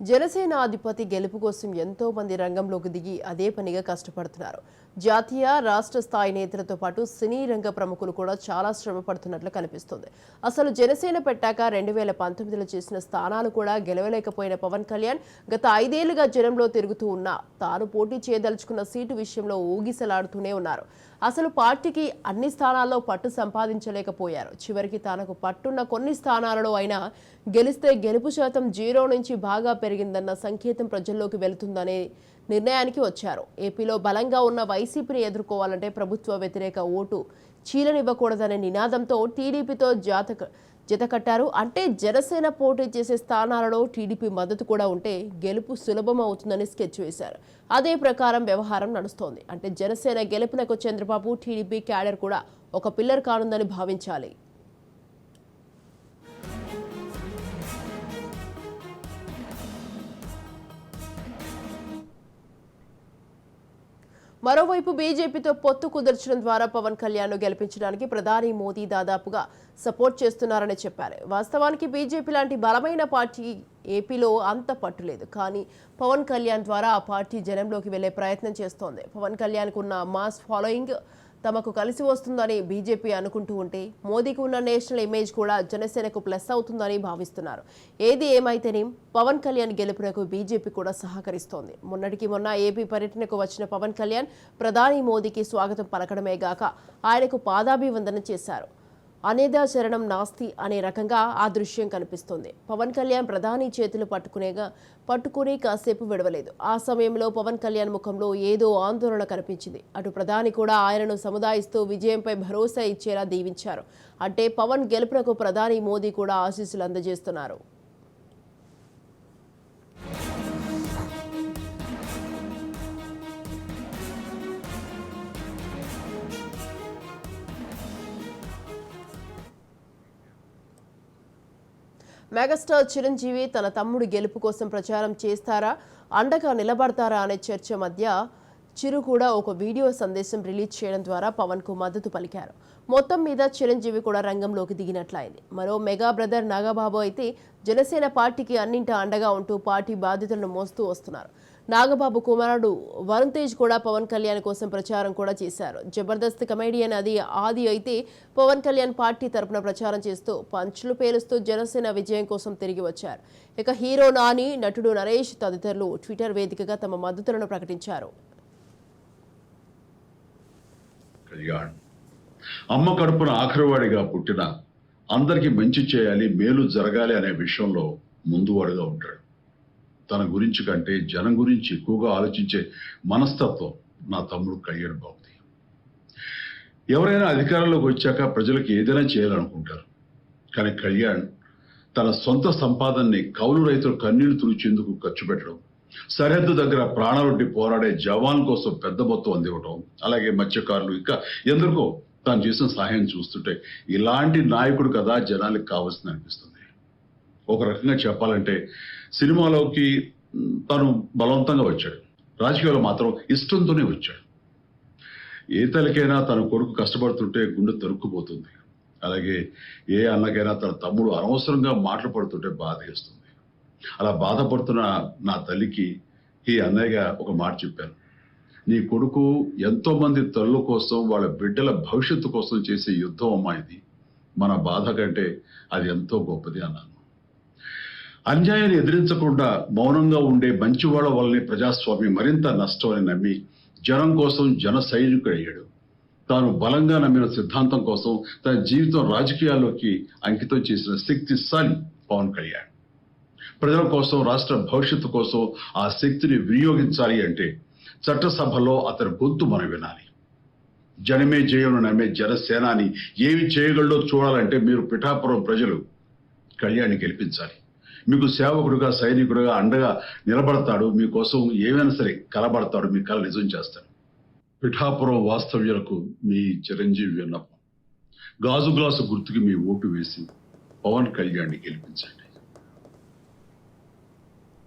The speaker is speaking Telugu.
జనసేన అధిపతి గెలుపు కోసం ఎంతో మంది రంగంలోకి దిగి అదే పనిగా కష్టపడుతున్నారు. జాతీయ రాష్ట్ర స్థాయి నేతలతో పాటు సినీ రంగ ప్రముఖులు కూడా చాలా శ్రమ పడుతున్నట్లు కనిపిస్తుంది. అసలు జనసేన పెట్టాక 2019లో చేసిన స్థానాలు కూడా గెలవలేకపోయిన పవన్ కళ్యాణ్ గత 5 ఏళ్లుగా జనంలో తిరుగుతూ ఉన్నా తాను పోటీ చేయదలుచుకున్న సీటు విషయంలో ఊగిసలాడుతూనే ఉన్నారు. అసలు పార్టీకి అన్ని స్థానాల్లో పట్టు సంపాదించలేకపోయారు. చివరికి తనకు పట్టున్న కొన్ని స్థానాలలో అయినా గెలిస్తే గెలుపు శాతం 0 నుంచి బాగా పెరిగిందన్న సంకేతం ప్రజల్లోకి వెళుతుందనే నిర్ణయానికి వచ్చారు. ఏపీలో బలంగా ఉన్న వైసీపీని ఎదుర్కోవాలంటే ప్రభుత్వ వ్యతిరేక ఓటు చీలనివ్వకూడదనే నినాదంతో టీడీపీతో జతకట్టారు. అంటే జనసేన పోటీ చేసే స్థానాలలో టీడీపీ మద్దతు కూడా ఉంటే గెలుపు సులభం అవుతుందని స్కెచ్ వేశారు. అదే ప్రకారం వ్యవహారం నడుస్తోంది. అంటే జనసేన గెలుపునకు చంద్రబాబు టీడీపీ క్యాడర్ కూడా ఒక పిల్లర్ కానుందని భావించాలి. మరోవైపు బీజేపీతో పొత్తు కుదర్చడం ద్వారా పవన్ కళ్యాణ్ గెలిపించడానికి ప్రధాని మోదీ దాదాపుగా సపోర్ట్ చేస్తున్నారని చెప్పారు. వాస్తవానికి బీజేపీ లాంటి బలమైన పార్టీ ఏపీలో అంత పట్టులేదు. కానీ పవన్ కళ్యాణ్ ద్వారా ఆ పార్టీ జనంలోకి వెళ్లే ప్రయత్నం చేస్తోంది. పవన్ కళ్యాణ్కు ఉన్న మాస్ ఫాలోయింగ్ తమకు కలిసి వస్తుందని బీజేపీ అనుకుంటూ ఉంటే మోదీకి ఉన్న నేషనల్ ఇమేజ్ కూడా జనసేనకు ప్లస్ అవుతుందని భావిస్తున్నారు. ఏది ఏమైతేనేం పవన్ కళ్యాణ్ గెలుపునకు బీజేపీ కూడా సహకరిస్తోంది. మొన్నటికి మొన్న ఏపీ పర్యటనకు వచ్చిన పవన్ కళ్యాణ్ ప్రధాని మోదీకి స్వాగతం పలకడమే గాక ఆయనకు పాదాభివందనం చేశారు. అనేదా శరణం నాస్తి అనే రకంగా ఆ దృశ్యం కనిపిస్తుంది. పవన్ కళ్యాణ్ ప్రధాని చేతులు పట్టుకుని కాసేపు విడవలేదు. ఆ సమయంలో పవన్ కళ్యాణ్ ముఖంలో ఏదో ఆందోళన కనిపించింది. అటు ప్రధాని కూడా ఆయనను సముదాయిస్తూ విజయంపై భరోసా ఇచ్చేలా దీవించారు. అంటే పవన్ గెలుపునకు ప్రధాని మోదీ కూడా ఆశీస్సులు అందజేస్తున్నారు. మెగాస్టార్ చిరంజీవి తన తమ్ముడి గెలుపు కోసం ప్రచారం చేస్తారా, అండగా నిలబడతారా అనే చర్చ మధ్య చిరు కూడా ఒక వీడియో సందేశం రిలీజ్ చేయడం ద్వారా పవన్ కు మద్దతు పలికారు. మొత్తం మీద చిరంజీవి కూడా రంగంలోకి దిగినట్లయింది. మరో మెగా బ్రదర్ నాగబాబు అయితే జనసేన పార్టీకి అన్నింటా అండగా ఉంటూ పార్టీ బాధ్యతలను మోస్తూ వస్తున్నారు. నాగబాబు కుమారుడు వరుణ్ తేజ్ కూడా పవన్ కళ్యాణ్ కోసం ప్రచారం కూడా చేశారు. జబర్దస్త్ కమెడియన్ ఆది అయితే పవన్ కళ్యాణ్ పార్టీ తరపున ప్రచారం చేస్తూ పంచులు పేలుస్తూ జనసేన విజయం కోసం తిరిగి వచ్చారు. ఇక హీరో నాని, నటుడు నరేష్ తదితరులు ట్విట్టర్ వేదికగా తమ మద్దతులను ప్రకటించారు. అమ్మ కడుపున ఆఖరివాడిగా పుట్టిన అందరికీ మంచి చేయాలి, మేలు జరగాలి అనే విషయంలో ముందువాడుగా ఉంటాడు. తన గురించి కంటే జనం గురించి ఎక్కువగా ఆలోచించే మనస్తత్వం నా తమ్ముడు కళ్యాణ్ బాబుది. ఎవరైనా అధికారంలోకి వచ్చాక ప్రజలకు ఏదైనా చేయాలనుకుంటారు. కానీ కళ్యాణ్ తన సొంత సంపాదనని కౌలు రైతులు కన్నీళ్లు తుడిచేందుకు ఖర్చు పెట్టడం, సరిహద్దు దగ్గర ప్రాణాలొడ్డి పోరాడే జవాన్ కోసం పెద్ద మొత్తం అందివ్వడం, అలాగే మత్స్యకారులు ఇంకా ఎందరికో తాను చేసిన సహాయం చూస్తుంటే ఇలాంటి నాయకుడు కదా జనాలకు కావాల్సింది అనిపిస్తుంది. ఒక రకంగా చెప్పాలంటే సినిమాలోకి తను బలవంతంగా వచ్చాడు, రాజకీయాల్లో మాత్రం ఇష్టంతోనే వచ్చాడు. ఏ తల్లికైనా తన కొడుకు కష్టపడుతుంటే గుండె తరుక్కుపోతుంది. అలాగే ఏ అన్నకైనా తన తమ్ముడు అనవసరంగా మాటలు పడుతుంటే బాధ వేస్తుంది. అలా బాధపడుతున్న నా తల్లికి ఈ అన్నయ్యగా ఒక మాట చెప్పాను. నీ కొడుకు ఎంతో మంది తల్లుల కోసం, వాళ్ళ బిడ్డల భవిష్యత్తు కోసం చేసే యుద్ధం అమ్మా ఇది. మన బాధ కంటే అది ఎంతో గొప్పది అన్నాను. అన్యాయాన్ని ఎదిరించకుండా మౌనంగా ఉండే మంచివాళ్ల వల్లనే ప్రజాస్వామ్యం మరింత నష్టం అని నమ్మి జనం కోసం జన సైనికుడు అయ్యాడు. తాను బలంగా నమ్మిన సిద్ధాంతం కోసం తన జీవితం రాజకీయాల్లోకి అంకితం చేసిన శక్తిశాలి పవన్ కళ్యాణ్. ప్రజల కోసం, రాష్ట్ర భవిష్యత్తు కోసం ఆ శక్తిని వినియోగించాలి అంటే చట్టసభలో అతని గొంతు మనం వినాలి. జనమే జయం నమ్మే జనసేనాని ఏమి చేయగలడో చూడాలంటే మీరు పిఠాపురం ప్రజలు కళ్యాణ్ని గెలిపించాలి. మీకు సేవకుడుగా, సైనికుడుగా అండగా నిలబడతాడు. మీకోసం ఏమైనా సరే కలబడతాడు. మీ కళ నిజం చేస్తాడు. పిఠాపురం వాస్తవ్యులకు మీ చిరంజీవి విన్నపం, గాజు గ్లాసు గుర్తుకి మీ ఓటు వేసి పవన్ కళ్యాణ్ని గెలిపించండి.